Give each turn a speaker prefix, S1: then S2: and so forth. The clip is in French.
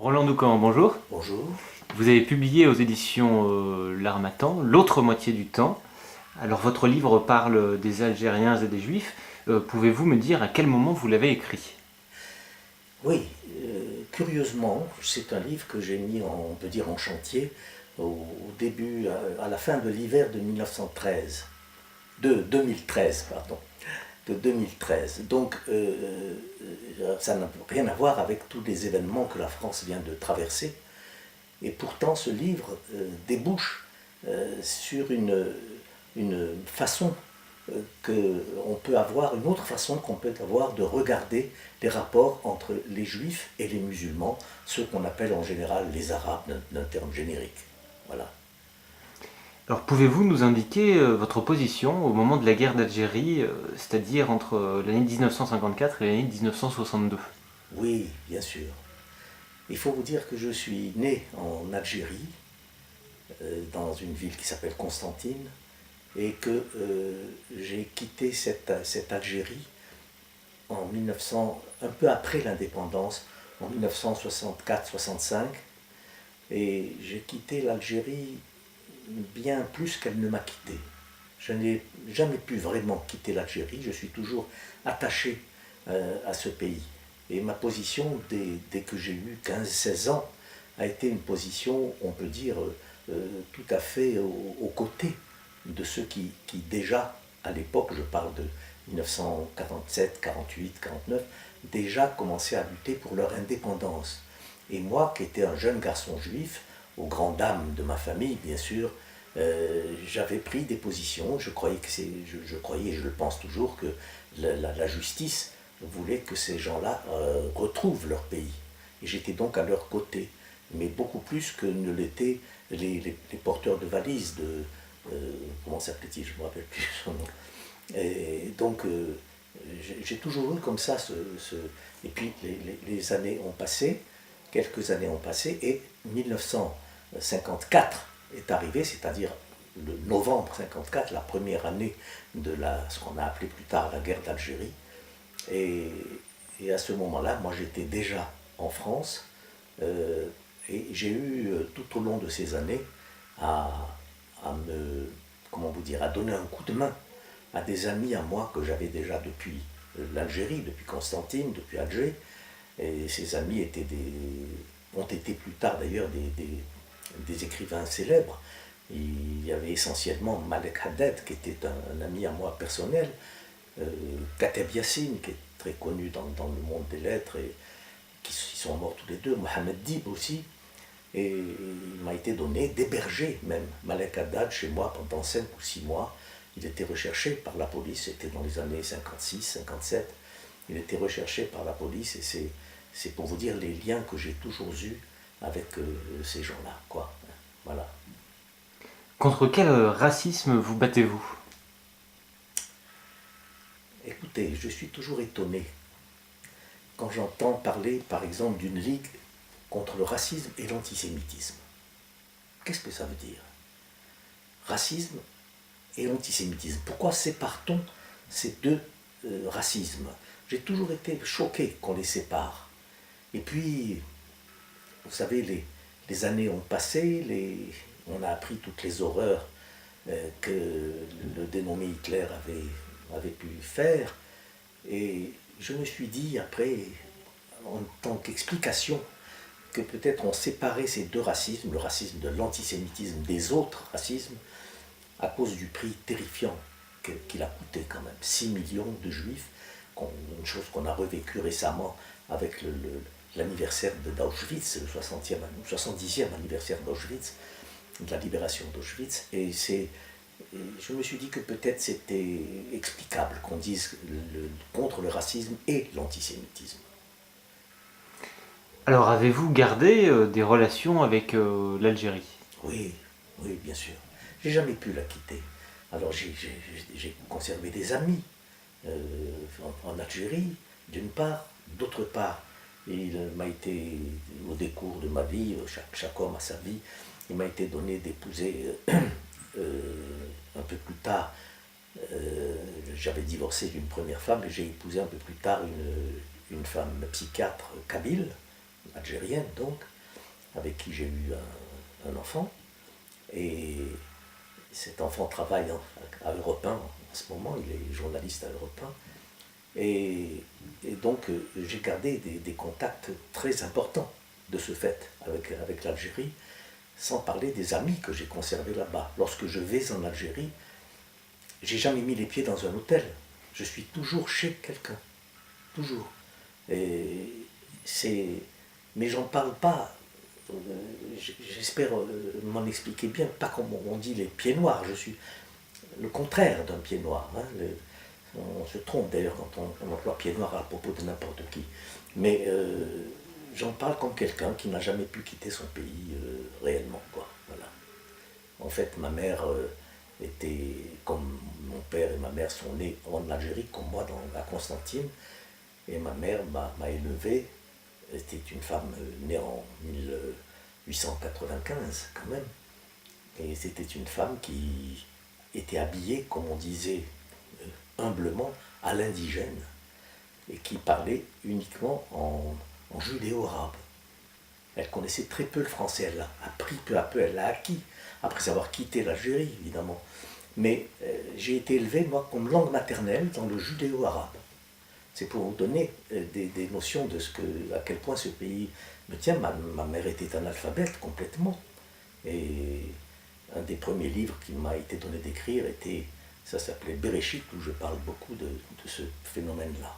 S1: Roland Doucan, bonjour.
S2: Bonjour.
S1: Vous avez publié aux éditions L'Harmattan, L'autre moitié du temps. Alors votre livre parle des Algériens et des Juifs. Pouvez-vous me dire à quel moment vous l'avez écrit?
S2: Oui, curieusement, c'est un livre que j'ai mis, on peut dire, en chantier au début, à la fin de l'hiver de 1913, de 2013, pardon, de 2013. Donc, ça n'a rien à voir avec tous les événements que la France vient de traverser. Et pourtant, ce livre débouche sur une façon qu'on peut avoir, une autre façon qu'on peut avoir de regarder les rapports entre les juifs et les musulmans, ceux qu'on appelle en général les arabes d'un terme générique. Voilà.
S1: Alors pouvez-vous nous indiquer votre position au moment de la guerre d'Algérie, c'est-à-dire entre l'année 1954 et l'année 1962?
S2: Oui, bien sûr. Il faut vous dire que je suis né en Algérie, dans une ville qui s'appelle Constantine, et que j'ai quitté cette Algérie en 1900, un peu après l'indépendance, en 1964-65, et j'ai quitté l'Algérie bien plus qu'elle ne m'a quitté. Je n'ai jamais pu vraiment quitter l'Algérie, je suis toujours attaché à ce pays. Et ma position, dès que j'ai eu 15-16 ans, a été une position, on peut dire, tout à fait aux côtés de ceux qui déjà, à l'époque, je parle de 1947, 48, 49, déjà commençaient à lutter pour leur indépendance. Et moi, qui étais un jeune garçon juif, aux grandes dames de ma famille, bien sûr, j'avais pris des positions. Je croyais, je croyais, et je le pense toujours, que la justice voulait que ces gens-là retrouvent leur pays. Et j'étais donc à leur côté, mais beaucoup plus que ne l'étaient les porteurs de valises de, comment s'appelait-il, je ne me rappelle plus son nom. Et donc, j'ai toujours eu comme ça et puis les années ont passé, quelques années ont passé, et 1954 est arrivé, c'est-à-dire le novembre 54, la première année de ce qu'on a appelé plus tard la guerre d'Algérie. Et, et à ce moment-là, moi j'étais déjà en France, et j'ai eu tout au long de ces années à, comment vous dire, à donner un coup de main à des amis à moi que j'avais déjà depuis l'Algérie, depuis Constantine, depuis Alger. Et ces amis ont été plus tard d'ailleurs des écrivains célèbres. Il y avait essentiellement Malek Haddad, qui était un ami à moi personnel, Kateb Yassine, qui est très connu dans le monde des lettres, et qui sont morts tous les deux, Mohamed Dib aussi. Et il m'a été donné d'héberger même Malek Haddad chez moi pendant 5 ou 6 mois. Il était recherché par la police, c'était dans les années 56, 57. Il était recherché par la police, et c'est pour vous dire les liens que j'ai toujours eus avec ces gens-là, quoi. Voilà.
S1: Contre quel racisme vous battez-vous?
S2: Écoutez, je suis toujours étonné quand j'entends parler, par exemple, d'une ligue contre le racisme et l'antisémitisme. Qu'est-ce que ça veut dire? Racisme et l'antisémitisme. Pourquoi sépare-t-on ces deux racismes? J'ai toujours été choqué qu'on les sépare. Et puis, vous savez, les années ont passé, on a appris toutes les horreurs que le dénommé Hitler avait pu faire. Et je me suis dit, après, en tant qu'explication, que peut-être on séparait ces deux racismes, le racisme de l'antisémitisme des autres racismes, à cause du prix terrifiant qu'il a coûté quand même. 6 millions de juifs, une chose qu'on a revécue récemment avec l'anniversaire d'Auschwitz, le 70e anniversaire d'Auschwitz, de la libération d'Auschwitz. Et je me suis dit que peut-être c'était explicable qu'on dise contre le racisme et l'antisémitisme.
S1: Alors avez-vous gardé des relations avec l'Algérie?
S2: Oui, oui, bien sûr. J'ai jamais pu la quitter. Alors j'ai conservé des amis en Algérie, d'une part. D'autre part, il m'a été, au décours de ma vie, chaque homme a sa vie, il m'a été donné d'épouser un peu plus tard. J'avais divorcé d'une première femme et j'ai épousé un peu plus tard une femme psychiatre kabyle, algérienne donc. avec qui j'ai eu un enfant. Et cet enfant travaille à Europe 1 en ce moment, il est journaliste à Europe 1. Et donc j'ai gardé des contacts très importants de ce fait avec l'Algérie, sans parler des amis que j'ai conservés là-bas. Lorsque je vais en Algérie, j'ai jamais mis les pieds dans un hôtel. Je suis toujours chez quelqu'un. Toujours. Et mais j'en parle pas. J'espère m'en expliquer bien. Pas comme on dit les pieds noirs. Je suis le contraire d'un pied noir. Hein. On se trompe d'ailleurs quand on emploie pied noir à propos de n'importe qui. Mais j'en parle comme quelqu'un qui n'a jamais pu quitter son pays réellement, quoi. Voilà. En fait, ma mère était, comme mon père et ma mère sont nés en Algérie, comme moi, à Constantine. Et ma mère m'a élevé. C'était une femme née en 1895, quand même. Et c'était une femme qui était habillée, comme on disait humblement, à l'indigène. Et qui parlait uniquement en judéo-arabe. Elle connaissait très peu le français, elle l'a appris peu à peu, elle l'a acquis, après avoir quitté l'Algérie, évidemment. Mais j'ai été élevé, moi, comme langue maternelle dans le judéo-arabe. C'est pour vous donner des notions de à quel point ce pays me tient. Ma mère était analphabète complètement. Et un des premiers livres qui m'a été donné d'écrire ça s'appelait Bereshit, où je parle beaucoup de ce phénomène-là.